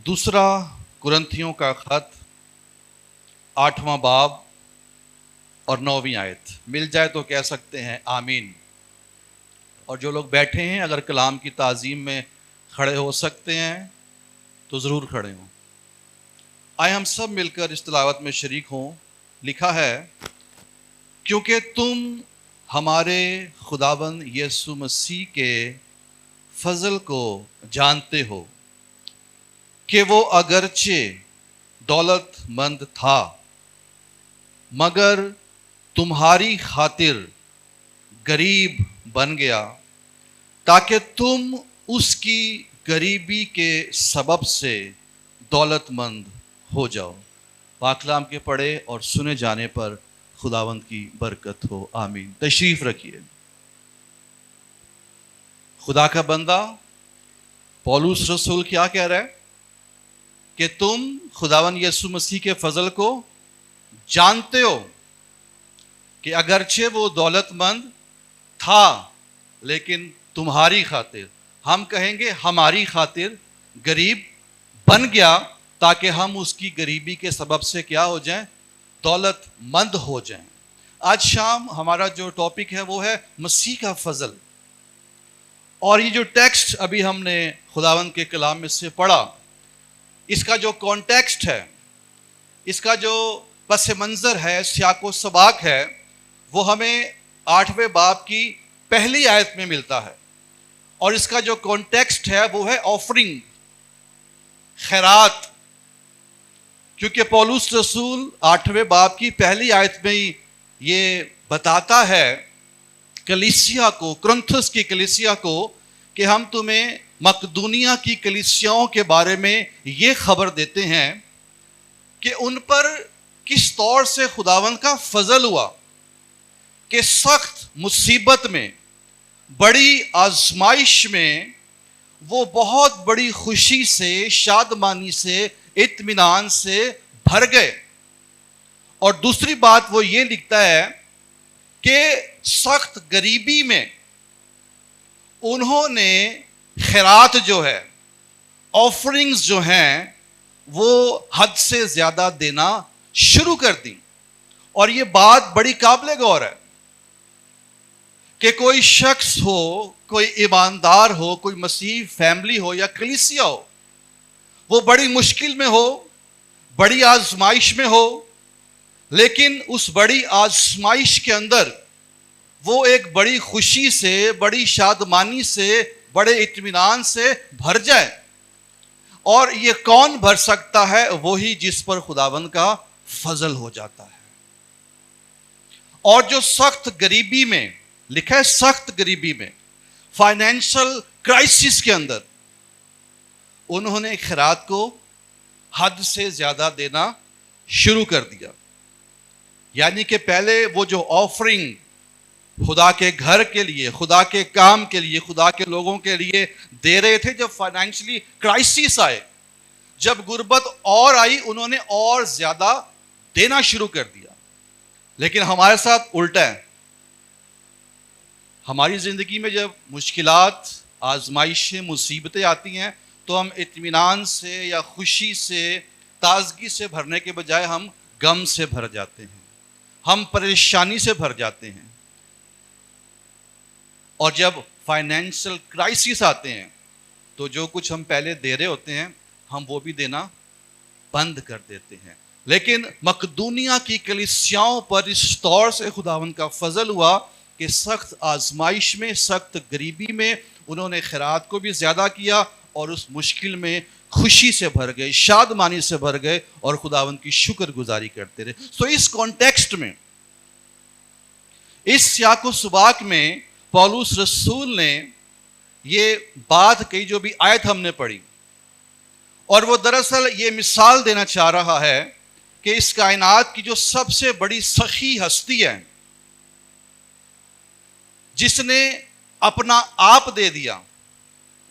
دوسرا کرنتھیوں کا خط 8واں باب اور 9ویں آیت مل جائے تو کہہ سکتے ہیں آمین. اور جو لوگ بیٹھے ہیں اگر کلام کی تعظیم میں کھڑے ہو سکتے ہیں تو ضرور کھڑے ہوں. آئے ہم سب مل کر اس تلاوت میں شریک ہوں. لکھا ہے کیونکہ تم ہمارے خداوند یسوع مسیح کے فضل کو جانتے ہو کہ وہ اگرچہ دولت مند تھا مگر تمہاری خاطر غریب بن گیا تاکہ تم اس کی غریبی کے سبب سے دولت مند ہو جاؤ. پاک کلام کے پڑھے اور سنے جانے پر خداوند کی برکت ہو. آمین. تشریف رکھیے. خدا کا بندہ پولس رسول کیا کہہ رہا ہے کہ تم خداوند یسوع مسیح کے فضل کو جانتے ہو کہ اگرچہ وہ دولت مند تھا لیکن تمہاری خاطر, ہم کہیں گے ہماری خاطر غریب بن گیا تاکہ ہم اس کی غریبی کے سبب سے کیا ہو جائیں, دولت مند ہو جائیں. آج شام ہمارا جو ٹاپک ہے وہ ہے مسیح کا فضل. اور یہ جو ٹیکسٹ ابھی ہم نے خداوند کے کلام میں سے پڑھا, اس کا جو کانٹیکسٹ ہے, اس کا جو پس منظر ہے, سیاق و سباق ہے, وہ ہمیں 8ویں باب کی پہلی آیت میں ملتا ہے. اور اس کا جو کانٹیکسٹ ہے وہ ہے آفرنگ, خیرات. کیونکہ پولس رسول 8ویں باب کی پہلی آیت میں ہی یہ بتاتا ہے کلیسیا کو, کرنتھس کی کلیسیا کو, کہ ہم تمہیں مقدونیہ کی کلیسیاؤں کے بارے میں یہ خبر دیتے ہیں کہ ان پر کس طور سے خداوند کا فضل ہوا کہ سخت مصیبت میں, بڑی آزمائش میں وہ بہت بڑی خوشی سے, شادمانی سے, اطمینان سے بھر گئے. اور دوسری بات وہ یہ لکھتا ہے کہ سخت غریبی میں انہوں نے خیرات جو ہے, آفرنگز جو ہیں, وہ حد سے زیادہ دینا شروع کر دی. اور یہ بات بڑی قابل غور ہے کہ کوئی شخص ہو, کوئی ایماندار ہو, کوئی مسیحی فیملی ہو یا کلیسیا ہو, وہ بڑی مشکل میں ہو, بڑی آزمائش میں ہو, لیکن اس بڑی آزمائش کے اندر وہ ایک بڑی خوشی سے, بڑی شادمانی سے, بڑے اطمینان سے بھر جائے. اور یہ کون بھر سکتا ہے؟ وہی جس پر خداوند کا فضل ہو جاتا ہے. اور جو سخت غریبی میں, لکھا ہے سخت غریبی میں, فائنینشل کرائسس کے اندر, انہوں نے خیرات کو حد سے زیادہ دینا شروع کر دیا. یعنی کہ پہلے وہ جو آفرنگ خدا کے گھر کے لیے, خدا کے کام کے لیے, خدا کے لوگوں کے لیے دے رہے تھے, جب فائنینشلی کرائسس آئے, جب غربت اور آئی, انہوں نے اور زیادہ دینا شروع کر دیا. لیکن ہمارے ساتھ الٹا ہے. ہماری زندگی میں جب مشکلات, آزمائشیں, مصیبتیں آتی ہیں تو ہم اطمینان سے یا خوشی سے, تازگی سے بھرنے کے بجائے ہم غم سے بھر جاتے ہیں, ہم پریشانی سے بھر جاتے ہیں. اور جب فائنینشل کرائسس آتے ہیں تو جو کچھ ہم پہلے دے رہے ہوتے ہیں ہم وہ بھی دینا بند کر دیتے ہیں. لیکن مقدونیہ کی کلیسیاؤں پر اس طور سے خداوند کا فضل ہوا کہ سخت آزمائش میں, سخت غریبی میں انہوں نے خیرات کو بھی زیادہ کیا اور اس مشکل میں خوشی سے بھر گئے, شادمانی سے بھر گئے اور خداوند کی شکر گزاری کرتے رہے. سو اس کانٹیکسٹ میں, اس سیاق و سباق میں پولس رسول نے یہ بات کہی جو بھی آیت ہم نے پڑھی, اور وہ دراصل یہ مثال دینا چاہ رہا ہے کہ اس کائنات کی جو سب سے بڑی سخی ہستی ہے, جس نے اپنا آپ دے دیا,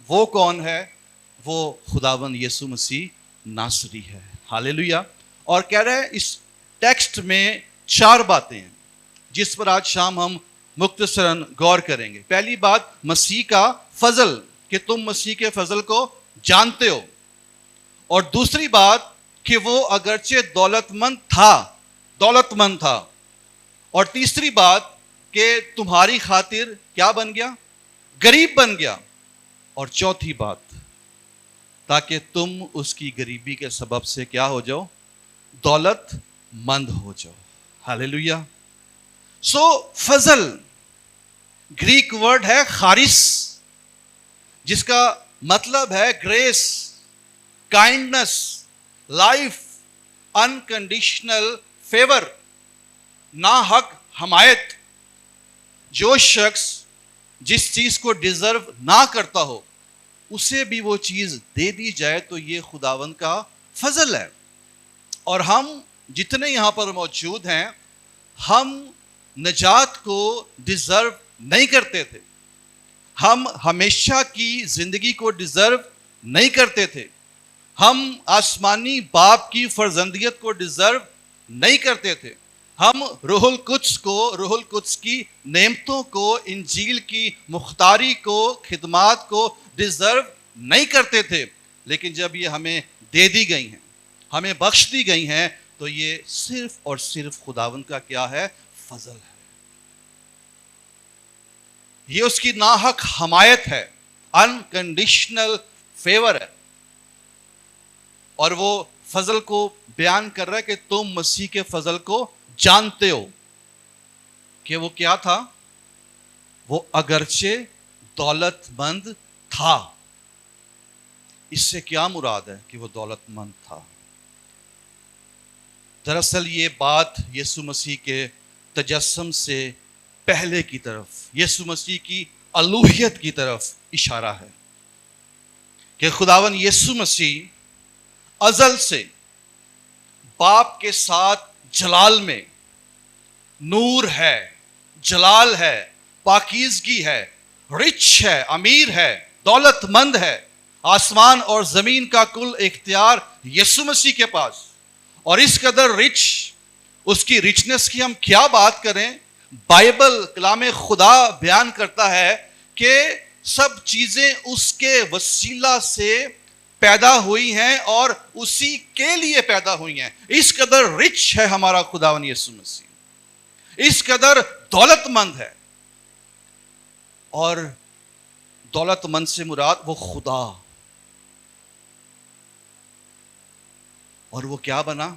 وہ کون ہے؟ وہ خداوند یسوع مسیح ناصری ہے. ہاللیلویا. اور کہہ رہے ہیں اس ٹیکسٹ میں 4 باتیں ہیں جس پر آج شام ہم مختصراً غور کریں گے. پہلی بات مسیح کا فضل, کہ تم مسیح کے فضل کو جانتے ہو. اور دوسری بات کہ وہ اگرچہ دولت مند تھا. اور تیسری بات کہ تمہاری خاطر کیا بن گیا؟ غریب بن گیا. اور چوتھی بات تاکہ تم اس کی غریبی کے سبب سے کیا ہو جاؤ؟ دولت مند ہو جاؤ. ہاللیلویا. سو فضل گریک ورڈ ہے خارس، جس کا مطلب ہے grace, kindness, life, unconditional favour, نا حق حمایت. جو شخص جس چیز کو ڈیزرو نہ کرتا ہو اسے بھی وہ چیز دے دی جائے تو یہ خداوند کا فضل ہے. اور ہم جتنے یہاں پر موجود ہیں ہم نجات کو ڈیزرو نہیں کرتے تھے. ہم ہمیشہ کی زندگی کو ڈیزرو نہیں کرتے تھے. ہم آسمانی باپ کی فرزندیت کو ڈیزرو نہیں کرتے تھے. ہم روح القدس کی نعمتوں کو، انجیل کی مختاری کو، خدمات کو ڈیزرو نہیں کرتے تھے. لیکن جب یہ ہمیں دے دی گئی ہیں، ہمیں بخش دی گئی ہیں، تو یہ صرف اور صرف خداوند کا کیا ہے؟ فضل ہے. یہ اس کی ناحق حمایت ہے، انکنڈیشنل فیور ہے. اور وہ فضل کو بیان کر رہا ہے کہ تم مسیح کے فضل کو جانتے ہو کہ وہ کیا تھا؟ وہ اگرچہ دولت مند تھا. اس سے کیا مراد ہے کہ وہ دولت مند تھا؟ دراصل یہ بات یسوع مسیح کے تجسم سے پہلے کی طرف، یسوع مسیح کی الوہیت کی طرف اشارہ ہے کہ خداوند یسوع مسیح ازل سے باپ کے ساتھ جلال میں نور ہے، جلال ہے، پاکیزگی ہے، رچ ہے، امیر ہے، دولت مند ہے. آسمان اور زمین کا کل اختیار یسوع مسیح کے پاس. اور اس قدر رچ، اس کی رچنس کی ہم کیا بات کریں. بائبل کلام خدا بیان کرتا ہے کہ سب چیزیں اس کے وسیلہ سے پیدا ہوئی ہیں اور اسی کے لیے پیدا ہوئی ہیں. اس قدر رچ ہے ہمارا خداوند یسوع مسیح، اس قدر دولت مند ہے. اور دولت مند سے مراد وہ خدا. اور وہ کیا بنا؟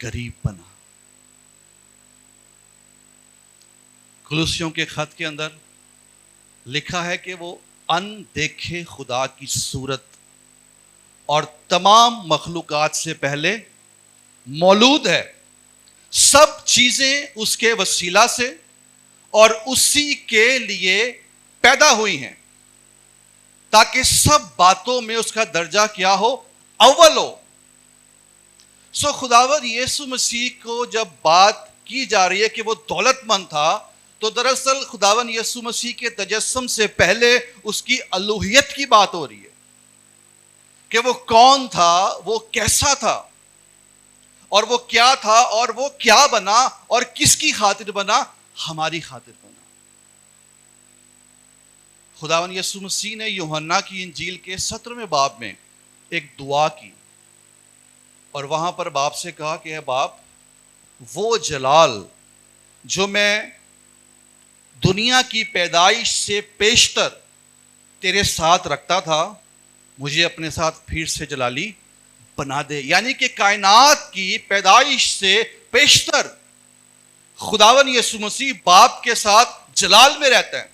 غریب بنا. کولوسیوں کے خط کے اندر لکھا ہے کہ وہ اندیکھے خدا کی صورت اور تمام مخلوقات سے پہلے مولود ہے. سب چیزیں اس کے وسیلہ سے اور اسی کے لیے پیدا ہوئی ہیں تاکہ سب باتوں میں اس کا درجہ کیا ہو؟ اول ہو. سو خداوند یسوع مسیح کو جب بات کی جا رہی ہے کہ وہ دولت مند تھا، تو دراصل خداوند یسوع مسیح کے تجسم سے پہلے اس کی الوہیت کی بات ہو رہی ہے کہ وہ کون تھا، وہ کیسا تھا، اور وہ کیا تھا، اور وہ کیا بنا، اور کس کی خاطر بنا؟ ہماری خاطر بنا. خداوند یسوع مسیح نے یوحنا کی انجیل کے 17ویں باب میں ایک دعا کی اور وہاں پر باپ سے کہا کہ اے باپ، وہ جلال جو میں دنیا کی پیدائش سے پیشتر تیرے ساتھ رکھتا تھا، مجھے اپنے ساتھ پھر سے جلالی بنا دے. یعنی کہ کائنات کی پیدائش سے پیشتر خداوند یسوع مسیح باپ کے ساتھ جلال میں رہتا ہے.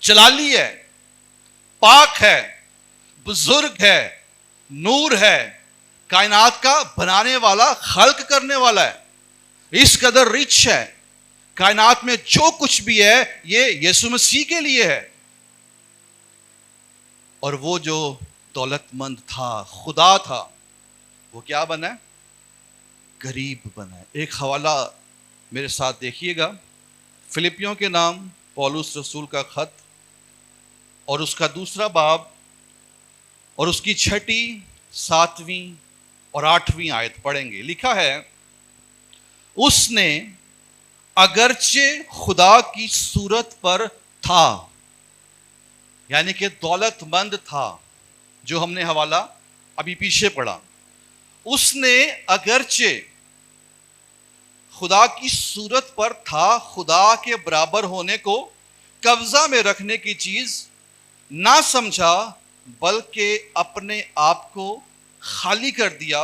جلالی ہے، پاک ہے، بزرگ ہے، نور ہے، کائنات کا بنانے والا، خلق کرنے والا ہے. اس قدر رچ ہے. کائنات میں جو کچھ بھی ہے یہ یسوع مسیح کے لیے ہے. اور وہ جو دولت مند تھا، خدا تھا، وہ کیا بنا ہے؟ غریب بنا ہے. ایک حوالہ میرے ساتھ دیکھیے گا، فلپیوں کے نام پولس رسول کا خط اور اس کا 2 باب اور اس کی 6، 7 اور 8 آیت پڑھیں گے. لکھا ہے، اس نے اگرچہ خدا کی صورت پر تھا، یعنی کہ دولت مند تھا، جو ہم نے حوالہ ابھی پیچھے پڑھا، اس نے اگرچہ خدا کی صورت پر تھا، خدا کے برابر ہونے کو قبضہ میں رکھنے کی چیز نہ سمجھا، بلکہ اپنے آپ کو خالی کر دیا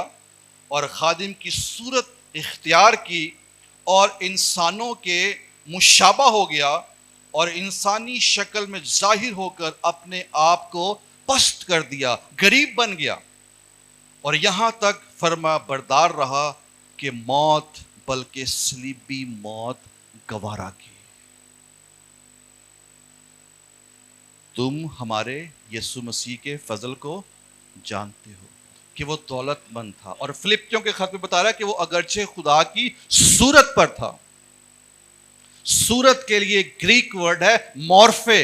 اور خادم کی صورت اختیار کی اور انسانوں کے مشابہ ہو گیا اور انسانی شکل میں ظاہر ہو کر اپنے آپ کو پست کر دیا، غریب بن گیا اور یہاں تک فرما بردار رہا کہ موت بلکہ صلیبی موت گوارا کی۔ تم ہمارے یسوع مسیح کے فضل کو جانتے ہو کہ وہ دولت مند تھا، اور فلپیوں کے خط میں بتا رہا ہے کہ وہ اگرچہ خدا کی صورت پر تھا۔ صورت کے لیے گریک ورڈ ہے مورفے،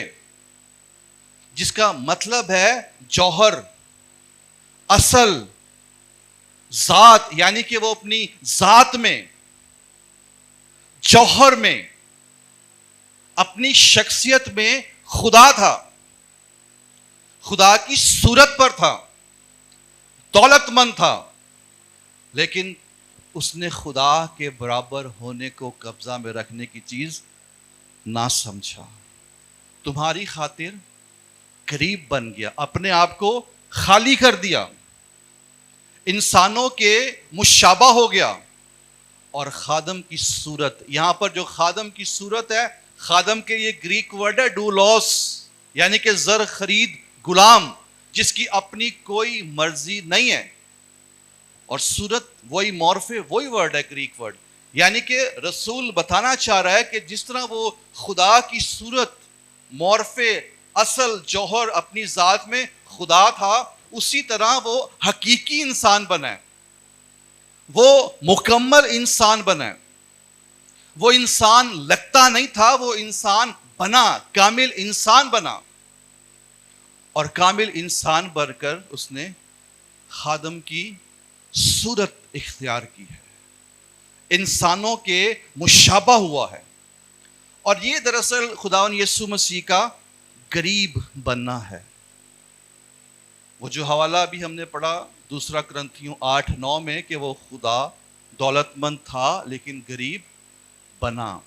جس کا مطلب ہے جوہر، اصل، ذات، یعنی کہ وہ اپنی ذات میں، جوہر میں، اپنی شخصیت میں خدا تھا، خدا کی صورت پر تھا، دولت مند تھا، لیکن اس نے خدا کے برابر ہونے کو قبضہ میں رکھنے کی چیز نہ سمجھا، تمہاری خاطر غریب بن گیا، اپنے آپ کو خالی کر دیا، انسانوں کے مشابہ ہو گیا اور خادم کی صورت، یہاں پر جو خادم کی صورت ہے، خادم کے یہ گریک ورڈ ہے ڈولوس، یعنی کہ زر خرید غلام، جس کی اپنی کوئی مرضی نہیں ہے، اور صورت وہی مورفے، وہی ورڈ ہے گریک ورڈ، یعنی کہ رسول بتانا چاہ رہا ہے کہ جس طرح وہ خدا کی صورت، مورفے، اصل، جوہر، اپنی ذات میں خدا تھا، اسی طرح وہ حقیقی انسان بنا ہے، وہ مکمل انسان بنا ہے، وہ انسان لگتا نہیں تھا، وہ انسان بنا، کامل انسان بنا، اور کامل انسان بن کر اس نے خادم کی صورت اختیار کی ہے، انسانوں کے مشابہ ہوا ہے، اور یہ دراصل خداوند یسوع مسیح کا غریب بننا ہے۔ وہ جو حوالہ بھی ہم نے پڑھا 2 کرنتھیوں 8-9 میں کہ وہ خدا دولت مند تھا لیکن غریب بنا،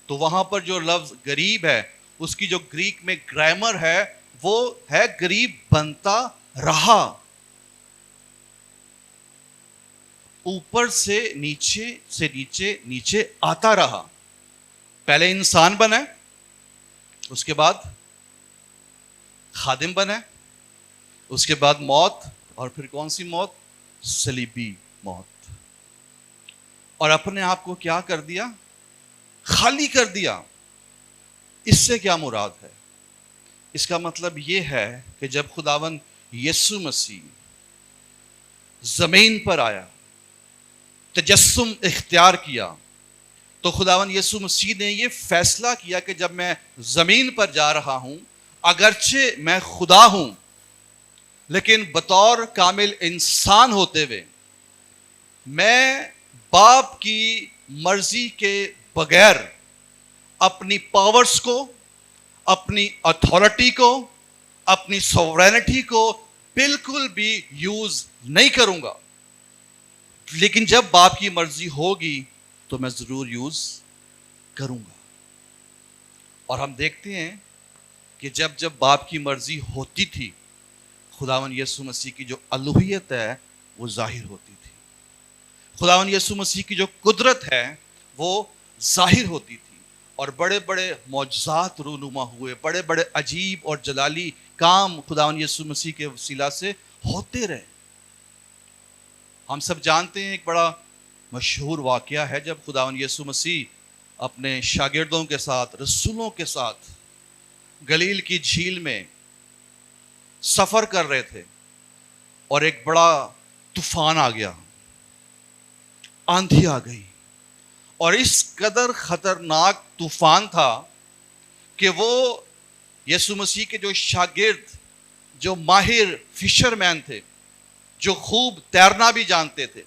تو وہاں پر جو لفظ غریب ہے اس کی جو گریک میں گرامر ہے وہ ہے غریب بنتا رہا، اوپر سے نیچے آتا رہا، پہلے انسان بنا، اس کے بعد خادم بنا، اس کے بعد موت، اور پھر کون سی موت؟ صلیبی موت، اور اپنے آپ کو کیا کر دیا؟ خالی کر دیا۔ اس سے کیا مراد ہے؟ اس کا مطلب یہ ہے کہ جب خداوند یسوع مسیح زمین پر آیا، تجسم اختیار کیا، تو خداوند یسوع مسیح نے یہ فیصلہ کیا کہ جب میں زمین پر جا رہا ہوں، اگرچہ میں خدا ہوں، لیکن بطور کامل انسان ہوتے ہوئے میں باپ کی مرضی کے بغیر اپنی پاورز کو، اپنی اتھارٹی کو، اپنی سوورینٹی کو بالکل بھی یوز نہیں کروں گا، لیکن جب باپ کی مرضی ہوگی تو میں ضرور یوز کروں گا۔ اور ہم دیکھتے ہیں کہ جب باپ کی مرضی ہوتی تھی، خداوند یسوع مسیح کی جو الوہیت ہے وہ ظاہر ہوتی تھی، خداوند یسوع مسیح کی جو قدرت ہے وہ ظاہر ہوتی تھی، اور بڑے بڑے معجزات رونما ہوئے، بڑے بڑے عجیب اور جلالی کام خداوند یسوع مسیح کے وسیلہ سے ہوتے رہے۔ ہم سب جانتے ہیں ایک بڑا مشہور واقعہ ہے جب خداوند یسوع مسیح اپنے شاگردوں کے ساتھ، رسولوں کے ساتھ گلیل کی جھیل میں سفر کر رہے تھے، اور ایک بڑا طوفان آ گیا، آندھی آ گئی، اور اس قدر خطرناک طوفان تھا کہ وہ یسوع مسیح کے جو شاگرد، جو ماہر فشر مین تھے، جو خوب تیرنا بھی جانتے تھے،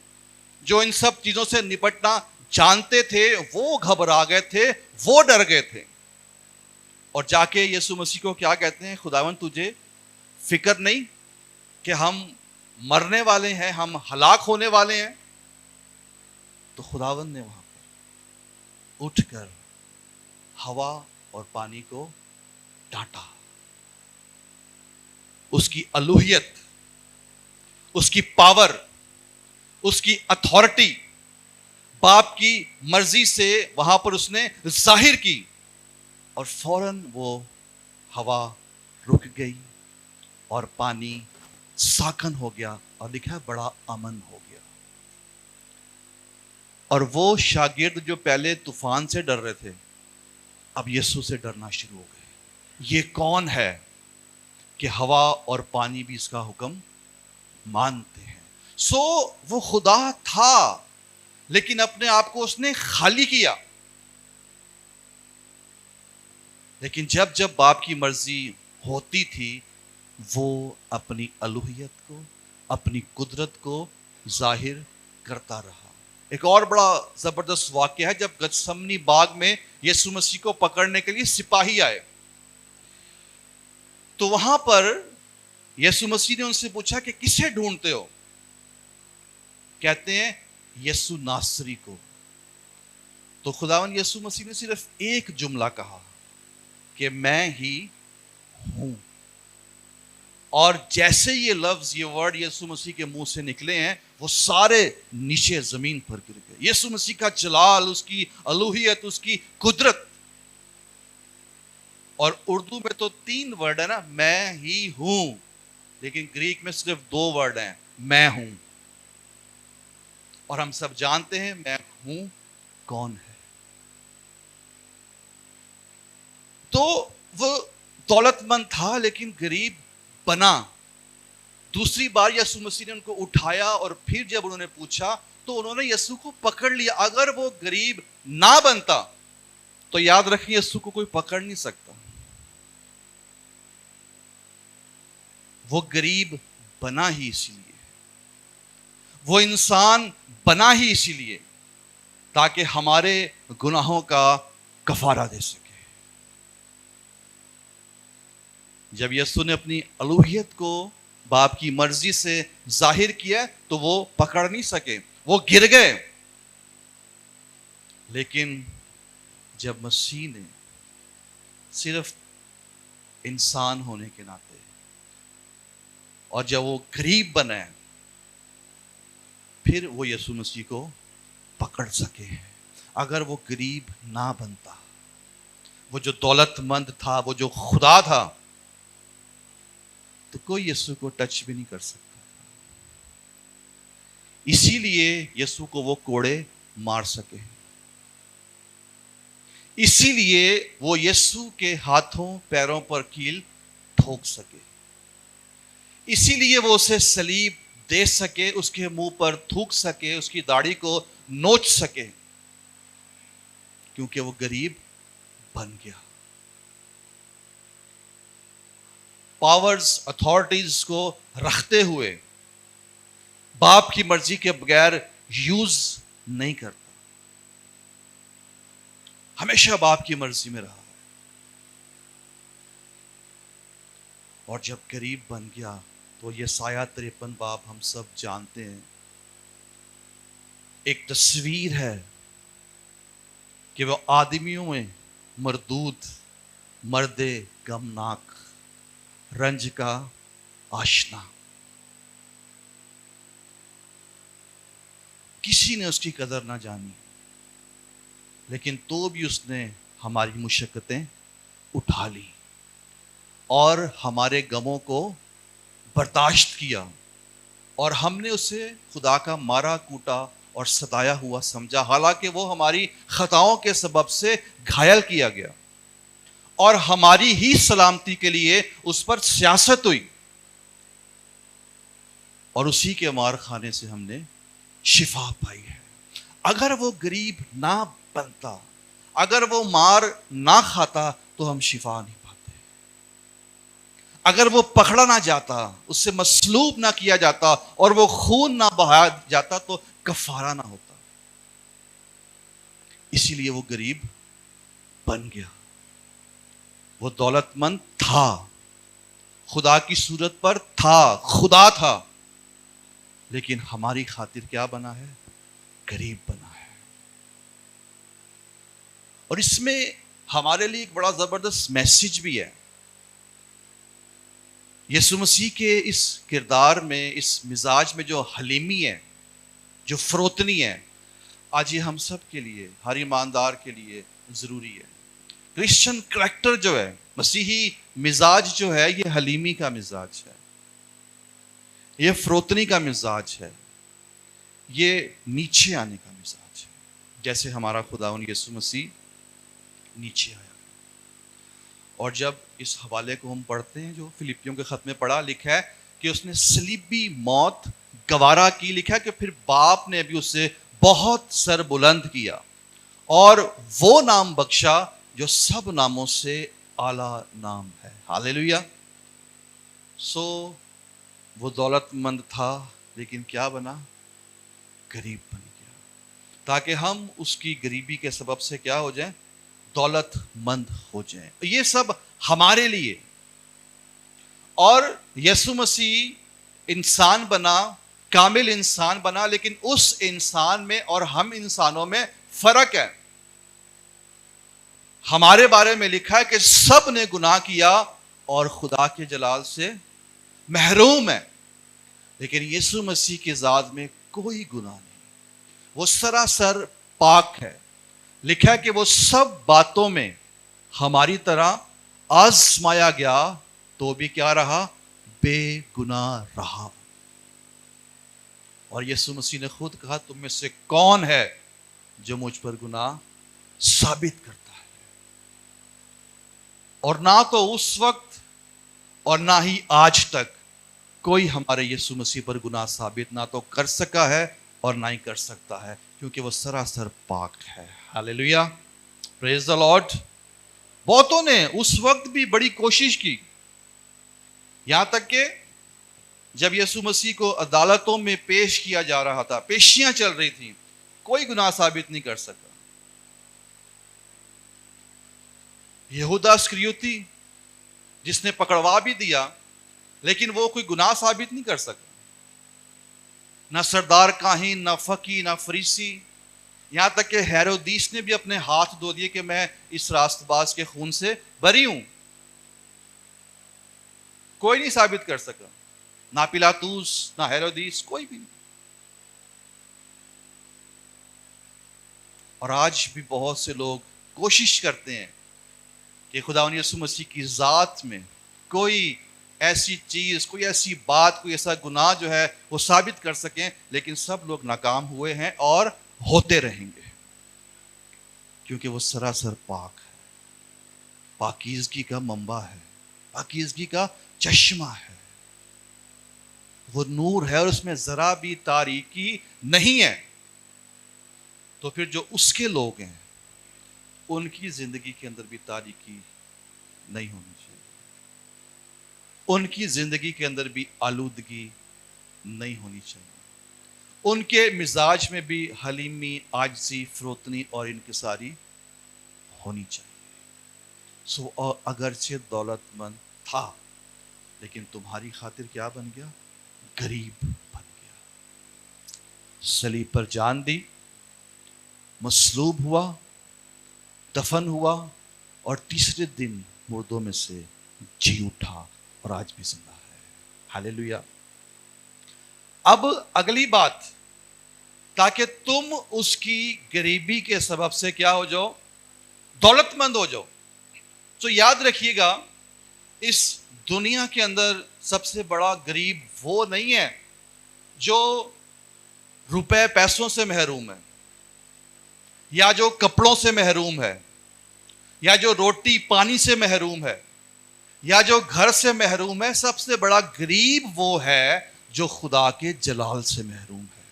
جو ان سب چیزوں سے نپٹنا جانتے تھے، وہ گھبرا گئے تھے، وہ ڈر گئے تھے، اور جا کے یسوع مسیح کو کیا کہتے ہیں؟ خداوند تجھے فکر نہیں کہ ہم مرنے والے ہیں, ہم ہلاک ہونے والے ہیں, تو خداوند نے وہاں پر اٹھ کر ہوا اور پانی کو ڈانٹا. اس کی الوہیت, اس کی پاور, اس کی اتھارٹی باپ کی مرضی سے وہاں پر اس نے ظاہر کی, اور فوراً وہ ہوا رک گئی اور پانی ساکن ہو گیا, اور لکھا ہے بڑا امن ہو گیا. اور وہ شاگرد جو پہلے طوفان سے ڈر رہے تھے, اب یسوع سے ڈرنا شروع ہو گئے. یہ کون ہے کہ ہوا اور پانی بھی اس کا حکم مانتے ہیں؟ سو وہ خدا تھا, لیکن اپنے آپ کو اس نے خالی کیا. لیکن جب جب باپ کی مرضی ہوتی تھی, وہ اپنی الوہیت کو, اپنی قدرت کو ظاہر کرتا رہا. ایک اور بڑا زبردست واقعہ ہے, جب گتسمنی باغ میں یسوع مسیح کو پکڑنے کے لیے سپاہی آئے, تو وہاں پر یسوع مسیح نے ان سے پوچھا کہ کسے ڈھونڈتے ہو؟ کہتے ہیں یسوع ناصری کو. تو خداوند یسوع مسیح نے صرف ایک جملہ کہا کہ میں ہی ہوں. اور جیسے یہ لفظ, یہ ورڈ یسوع مسیح کے منہ سے نکلے ہیں, وہ سارے نیچے زمین پر گر گئے. یسوع مسیح کا جلال, اس کی الوہیت, اس کی قدرت. اور اردو میں تو 3 ورڈ ہے نا, میں ہی ہوں, لیکن گریک میں صرف 2 ورڈ ہیں, میں ہوں. اور ہم سب جانتے ہیں میں ہوں کون ہے. تو وہ دولت مند تھا لیکن غریب بنا. دوسری بار یسوع مسیح نے ان کو اٹھایا, اور پھر جب انہوں نے پوچھا تو انہوں نے یسوع کو پکڑ لیا. اگر وہ غریب نہ بنتا تو یاد رکھیں یسوع کو کوئی پکڑ نہیں سکتا. وہ غریب بنا ہی اسی لیے, وہ انسان بنا ہی اسی لیے تاکہ ہمارے گناہوں کا کفارہ دے سکے. جب یسوع نے اپنی الوہیت کو باپ کی مرضی سے ظاہر کیا تو وہ پکڑ نہیں سکے, وہ گر گئے. لیکن جب مسیح نے صرف انسان ہونے کے ناطے, اور جب وہ غریب بنے, پھر وہ یسوع مسیح کو پکڑ سکے. اگر وہ غریب نہ بنتا, وہ جو دولت مند تھا, وہ جو خدا تھا, تو کوئی یسوع کو ٹچ بھی نہیں کر سکتا. اسی لیے یسوع کو وہ کوڑے مار سکے, اسی لیے وہ یسوع کے ہاتھوں پیروں پر کیل ٹھوک سکے, اسی لیے وہ اسے صلیب دے سکے, اس کے منہ پر تھوک سکے, اس کی داڑھی کو نوچ سکے, کیونکہ وہ غریب بن گیا. پاورز, اتھارٹیز کو رکھتے ہوئے باپ کی مرضی کے بغیر یوز نہیں کرتا, ہمیشہ باپ کی مرضی میں رہا. اور جب غریب بن گیا تو یہ سایہ 53 باب ہم سب جانتے ہیں, ایک تصویر ہے کہ وہ آدمیوں میں مردود, مرد غمناک, رنج کا آشنا. کسی نے اس کی قدر نہ جانی, لیکن تو بھی اس نے ہماری مشقتیں اٹھا لی اور ہمارے غموں کو برداشت کیا, اور ہم نے اسے خدا کا مارا کوٹا اور ستایا ہوا سمجھا, حالانکہ وہ ہماری خطاؤں کے سبب سے گھائل کیا گیا, اور ہماری ہی سلامتی کے لیے اس پر سیاست ہوئی, اور اسی کے مار خانے سے ہم نے شفا پائی ہے. اگر وہ غریب نہ بنتا, اگر وہ مار نہ کھاتا تو ہم شفا نہیں پاتے. اگر وہ پکڑا نہ جاتا, اس سے مصلوب نہ کیا جاتا, اور وہ خون نہ بہایا جاتا تو کفارہ نہ ہوتا. اسی لیے وہ غریب بن گیا. وہ دولت مند تھا, خدا کی صورت پر تھا، خدا تھا، لیکن ہماری خاطر کیا بنا ہے؟ غریب بنا ہے. اور اس میں ہمارے لیے ایک بڑا زبردست میسج بھی ہے. یسوع مسیح کے اس کردار میں، اس مزاج میں جو حلیمی ہے، جو فروتنی ہے، آج یہ ہم سب کے لیے، ہر ایماندار کے لیے ضروری ہے. کرسچن کریکٹر جو ہے، مسیحی مزاج جو ہے، یہ حلیمی کا مزاج ہے، یہ فروتنی کا مزاج ہے، یہ نیچے آنے کا مزاج ہے، جیسے ہمارا خداوند یسوع مسیح نیچے آیا. اور جب اس حوالے کو ہم پڑھتے ہیں جو فلپیوں کے خط میں پڑھا، لکھا ہے کہ اس نے صلیبی موت گوارا کی. لکھا ہے کہ پھر باپ نے بھی اسے بہت سر بلند کیا اور وہ نام بخشا جو سب ناموں سے اعلیٰ نام ہے. ہاللیلویا. سو وہ دولت مند تھا، لیکن کیا بنا؟ غریب بن گیا، تاکہ ہم اس کی غریبی کے سبب سے کیا ہو جائیں؟ دولت مند ہو جائیں. یہ سب ہمارے لیے. اور یسوع مسیح انسان بنا، کامل انسان بنا، لیکن اس انسان میں اور ہم انسانوں میں فرق ہے. ہمارے بارے میں لکھا ہے کہ سب نے گناہ کیا اور خدا کے جلال سے محروم ہے، لیکن یسوع مسیح کی ذات میں کوئی گناہ نہیں، وہ سراسر پاک ہے. لکھا ہے کہ وہ سب باتوں میں ہماری طرح آزمایا گیا تو بھی کیا رہا؟ بے گناہ رہا. اور یسوع مسیح نے خود کہا، تم میں سے کون ہے جو مجھ پر گناہ ثابت کرتا ہے؟ اور نہ تو اس وقت اور نہ ہی آج تک کوئی ہمارے یسوع مسیح پر گناہ ثابت نہ تو کر سکا ہے اور نہ ہی کر سکتا ہے، کیونکہ وہ سراسر پاک ہے. ہاللیلویا، پریز دی لارڈ. بہتوں نے اس وقت بھی بڑی کوشش کی، یہاں تک کہ جب یسوع مسیح کو عدالتوں میں پیش کیا جا رہا تھا، پیشیاں چل رہی تھیں، کوئی گناہ ثابت نہیں کر سکا. یہودا اسکریوتی جس نے پکڑوا بھی دیا، لیکن وہ کوئی گناہ ثابت نہیں کر سکا. نہ سردار کاہن، نہ فقی، نہ فریسی، یہاں تک کہ ہیرودیس نے بھی اپنے ہاتھ دھو دیے کہ میں اس راست باز کے خون سے بری ہوں. کوئی نہیں ثابت کر سکا، نہ پیلاطوس، نہ ہیرودیس، کوئی بھی نہیں. اور آج بھی بہت سے لوگ کوشش کرتے ہیں کہ خداوند یسوع مسیح کی ذات میں کوئی ایسی چیز، کوئی ایسی بات، کوئی ایسا گناہ جو ہے وہ ثابت کر سکیں، لیکن سب لوگ ناکام ہوئے ہیں اور ہوتے رہیں گے، کیونکہ وہ سراسر پاک ہے، پاکیزگی کا منبع ہے، پاکیزگی کا چشمہ ہے. وہ نور ہے اور اس میں ذرا بھی تاریکی نہیں ہے. تو پھر جو اس کے لوگ ہیں ان کی زندگی کے اندر بھی تاریکی نہیں ہونی چاہیے، ان کی زندگی کے اندر بھی آلودگی نہیں ہونی چاہیے، ان کے مزاج میں بھی حلیمی، عاجزی، فروتنی اور انکساری ہونی چاہیے. سو اگرچہ دولت مند تھا، لیکن تمہاری خاطر کیا بن گیا؟ غریب بن گیا. صلیب پر جان دی، مصلوب ہوا، دفن ہوا اور تیسرے دن مردوں میں سے جی اٹھا اور آج بھی زندہ ہے. ہاللیلویا. اب اگلی بات، تاکہ تم اس کی غریبی کے سبب سے کیا ہو جاؤ؟ دولت مند ہو جاؤ. تو یاد رکھیے گا، اس دنیا کے اندر سب سے بڑا غریب وہ نہیں ہے جو روپے پیسوں سے محروم ہے، یا جو کپڑوں سے محروم ہے، یا جو روٹی پانی سے محروم ہے، یا جو گھر سے محروم ہے. سب سے بڑا غریب وہ ہے جو خدا کے جلال سے محروم ہے،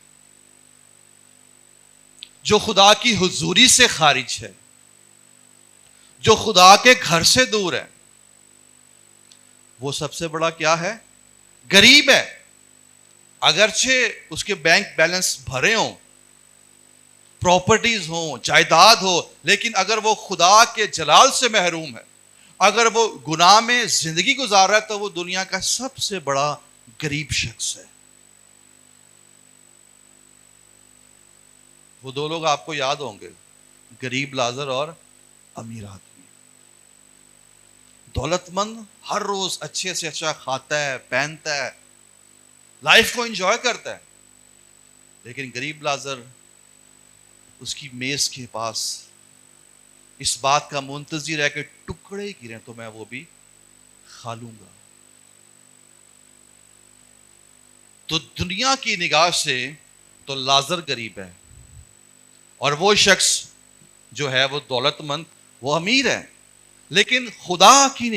جو خدا کی حضوری سے خارج ہے، جو خدا کے گھر سے دور ہے. وہ سب سے بڑا کیا ہے؟ غریب ہے. اگرچہ اس کے بینک بیلنس بھرے ہوں، پراپرٹیز ہوں، جائیداد ہو، لیکن اگر وہ خدا کے جلال سے محروم ہے، اگر وہ گناہ میں زندگی گزار رہا ہے تو وہ دنیا کا سب سے بڑا غریب شخص ہے. وہ دو لوگ آپ کو یاد ہوں گے, غریب لازر اور امیر آدمی. دولت مند ہر روز اچھے سے اچھا کھاتا ہے, پہنتا ہے, لائف کو انجوائے کرتا ہے, لیکن غریب لازر اس کی میز کے پاس اس بات کا منتظر ہے کہ ٹکڑے گریں تو میں وہ بھی کھا لوں گا. تو دنیا کی نگاہ سے تو لازر غریب ہے, اور وہ شخص جو ہے وہ دولت مند, وہ امیر ہے. لیکن خدا کی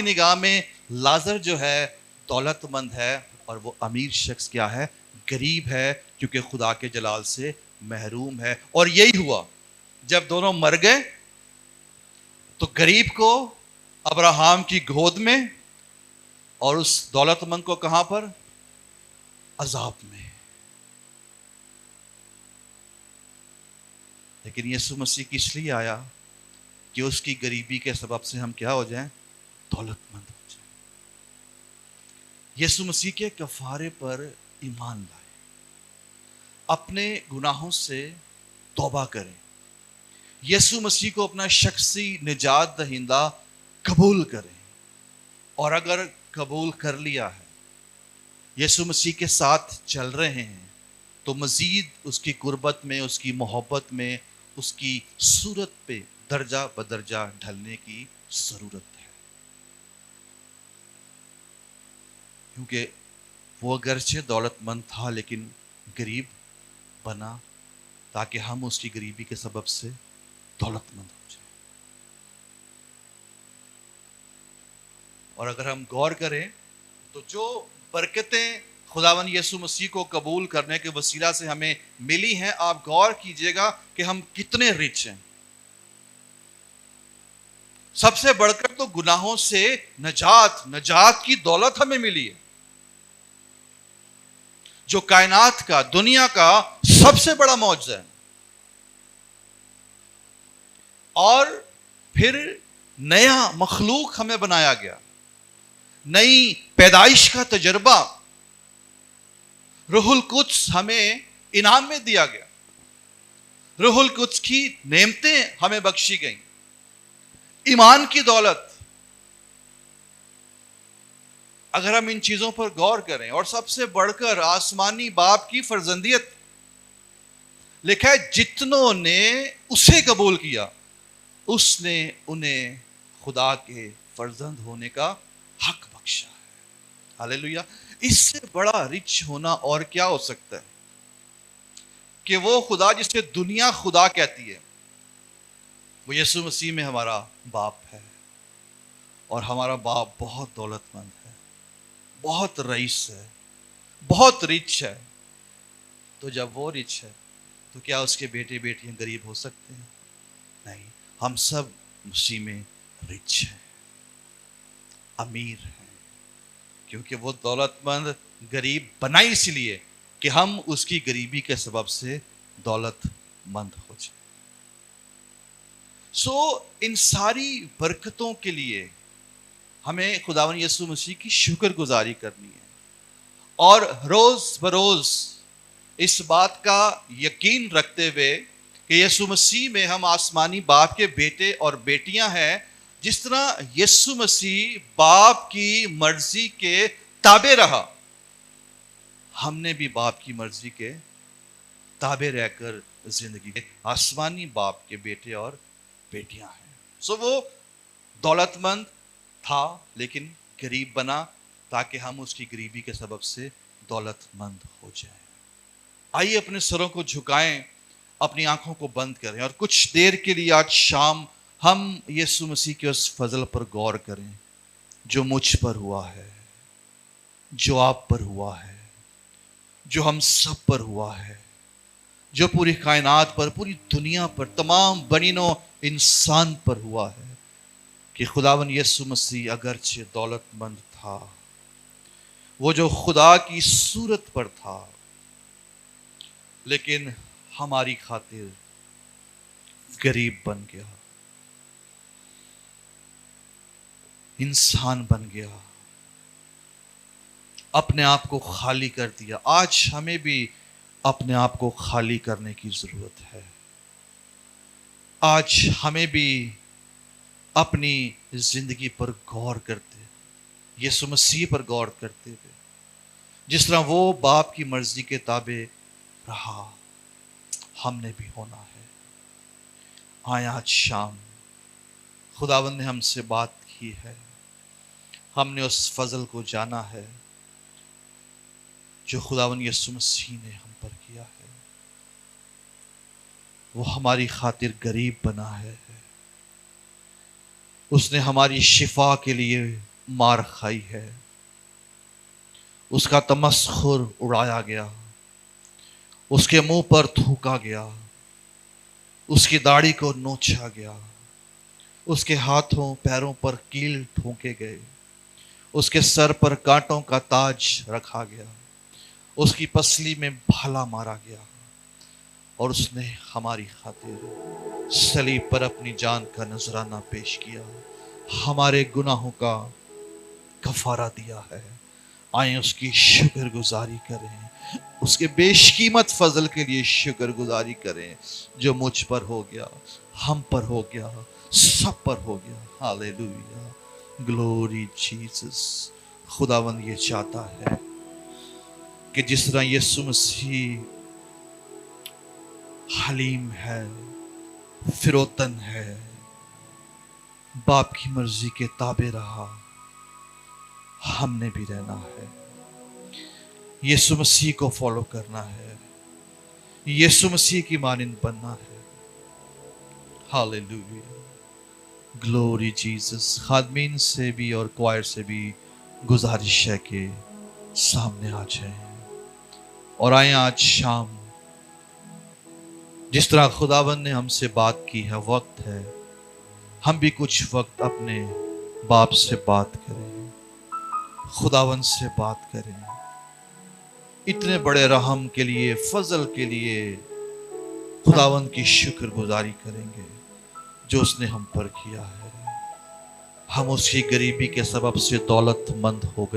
نگاہ میں لازر جو ہے دولت مند ہے, اور وہ امیر شخص کیا ہے؟ غریب ہے, کیونکہ خدا کے جلال سے محروم ہے. اور یہی ہوا, جب دونوں مر گئے تو غریب کو ابراہیم کی گود میں, اور اس دولت مند کو کہاں پر؟ عذاب میں. لیکن یسوع مسیح کس لیے آیا؟ کہ اس کی غریبی کے سبب سے ہم کیا ہو جائیں؟ دولت مند ہو جائیں. یسوع مسیح کے کفارے پر ایمان لائے, اپنے گناہوں سے توبہ کریں, یسوع مسیح کو اپنا شخصی نجات دہندہ قبول کریں, اور اگر قبول کر لیا ہے, یسوع مسیح کے ساتھ چل رہے ہیں, تو مزید اس کی قربت میں, اس کی محبت میں, اس کی صورت پہ درجہ بدرجہ ڈھلنے کی ضرورت ہے. کیونکہ وہ اگرچہ دولت مند تھا لیکن غریب بنا, تاکہ ہم اس کی غریبی کے سبب سے دولت مند ہو جائیں. اور اگر ہم غور کریں تو جو برکتیں خداوند یسوع مسیح کو قبول کرنے کے وسیلہ سے ہمیں ملی ہیں, آپ غور کیجئے گا کہ ہم کتنے رچ ہیں. سب سے بڑھ کر تو گناہوں سے نجات کی دولت ہمیں ملی ہے, جو کائنات کا, دنیا کا سب سے بڑا معجزہ ہے. اور پھر نیا مخلوق ہمیں بنایا گیا, نئی پیدائش کا تجربہ روح القدس ہمیں انعام میں دیا گیا, روح القدس کی نعمتیں ہمیں بخشی گئیں, ایمان کی دولت. اگر ہم ان چیزوں پر غور کریں, اور سب سے بڑھ کر آسمانی باپ کی فرزندیت, لکھا ہے جتنوں نے اسے قبول کیا اس نے انہیں خدا کے فرزند ہونے کا حق بخشا ہے. ہاللیلویا. اس سے بڑا رچ ہونا اور کیا ہو سکتا ہے؟ کہ وہ خدا جسے دنیا خدا کہتی ہے, وہ یسوع مسیح میں ہمارا باپ ہے, اور ہمارا باپ بہت دولت مند ہے, بہت رئیس ہے, بہت رچ ہے. تو جب وہ رچ ہے تو کیا اس کے بیٹے بیٹیاں غریب ہو سکتے ہیں؟ نہیں, ہم سب مسیح میں رچ ہیں, امیر ہیں, کیونکہ وہ دولت مند غریب بنا اس لیے کہ ہم اس کی غریبی کے سبب سے دولت مند ہو جائیں. ان ساری برکتوں کے لیے ہمیں خداوند یسوع مسیح کی شکر گزاری کرنی ہے, اور روز بروز اس بات کا یقین رکھتے ہوئے کہ یسوع مسیح میں ہم آسمانی باپ کے بیٹے اور بیٹیاں ہیں. جس طرح یسوع مسیح باپ کی مرضی کے تابع رہا, ہم نے بھی باپ کی مرضی کے تابع رہ کر زندگی آسمانی باپ کے بیٹے اور بیٹیاں ہیں. وہ دولت مند تھا لیکن غریب بنا, تاکہ ہم اس کی غریبی کے سبب سے دولت مند ہو جائیں. آئیے اپنے سروں کو جھکائیں, اپنی آنکھوں کو بند کریں, اور کچھ دیر کے لیے آج شام ہم یسوع مسیح کے اس فضل پر غور کریں جو مجھ پر ہوا ہے, جو آپ پر ہوا ہے, جو ہم سب پر ہوا ہے, جو پوری کائنات پر, پوری دنیا پر, تمام بنی نوع انسان پر ہوا ہے. کہ خداوند یسوع مسیح اگرچہ دولت مند تھا, وہ جو خدا کی صورت پر تھا, لیکن ہماری خاطر غریب بن گیا. انسان بن گیا، اپنے آپ کو خالی کر دیا۔ آج ہمیں بھی اپنے آپ کو خالی کرنے کی ضرورت ہے۔ آج ہمیں بھی اپنی زندگی پر غور کرتے، یسوع مسیح پر غور کرتے ہوئے، جس طرح وہ باپ کی مرضی کے تابع رہا، ہم نے بھی ہونا ہے۔ آئے آج شام خداوند نے ہم سے بات کی ہے، ہم نے اس فضل کو جانا ہے جو خداوند یسوع مسیح نے ہم پر کیا ہے۔ وہ ہماری خاطر غریب بنا ہے، اس نے ہماری شفا کے لیے مار کھائی ہے، اس کا تمسخر اڑایا گیا، اس کے منہ پر تھوکا گیا، اس کی داڑھی کو نوچا گیا، اس کے ہاتھوں پیروں پر کیل ٹھونکے گئے، اس کے سر پر کانٹوں کا تاج رکھا گیا، اس کی پسلی میں بھالا مارا گیا، اور اس نے ہماری خاطر صلیب پر اپنی جان کا نذرانہ پیش کیا، ہمارے گناہوں کا کفارہ دیا ہے۔ آئیں اس کی شکر گزاری کریں، اس کے بیش قیمت فضل کے لیے شکر گزاری کریں جو مجھ پر ہو گیا، ہم پر ہو گیا، سب پر ہو گیا۔ ہاللیلویہ، گلوری جیسس۔ خداوند یہ چاہتا ہے کہ جس طرح یسوع مسیح حلیم ہے، فروتن ہے، باپ کی مرضی کے تابع رہا، ہم نے بھی رہنا ہے، یسوع مسیح کو فالو کرنا ہے، یسوع مسیح کی مانند بننا ہے۔ ہاللیلویہ، گلوری جیسس۔ خادمین سے بھی اور کوائر سے بھی گزارش ہے کہ سامنے آ جائیں اور آئیں آج شام جس طرح خداوند نے ہم سے بات کی ہے، وقت ہے ہم بھی کچھ وقت اپنے باپ سے بات کریں، خداوند سے بات کریں، اتنے بڑے رحم کے لیے، فضل کے لیے خداوند کی شکر گزاری کریں گے جو اس نے ہم پر کیا ہے۔ ہم اس کی غریبی کے سبب سے دولت مند ہو گئے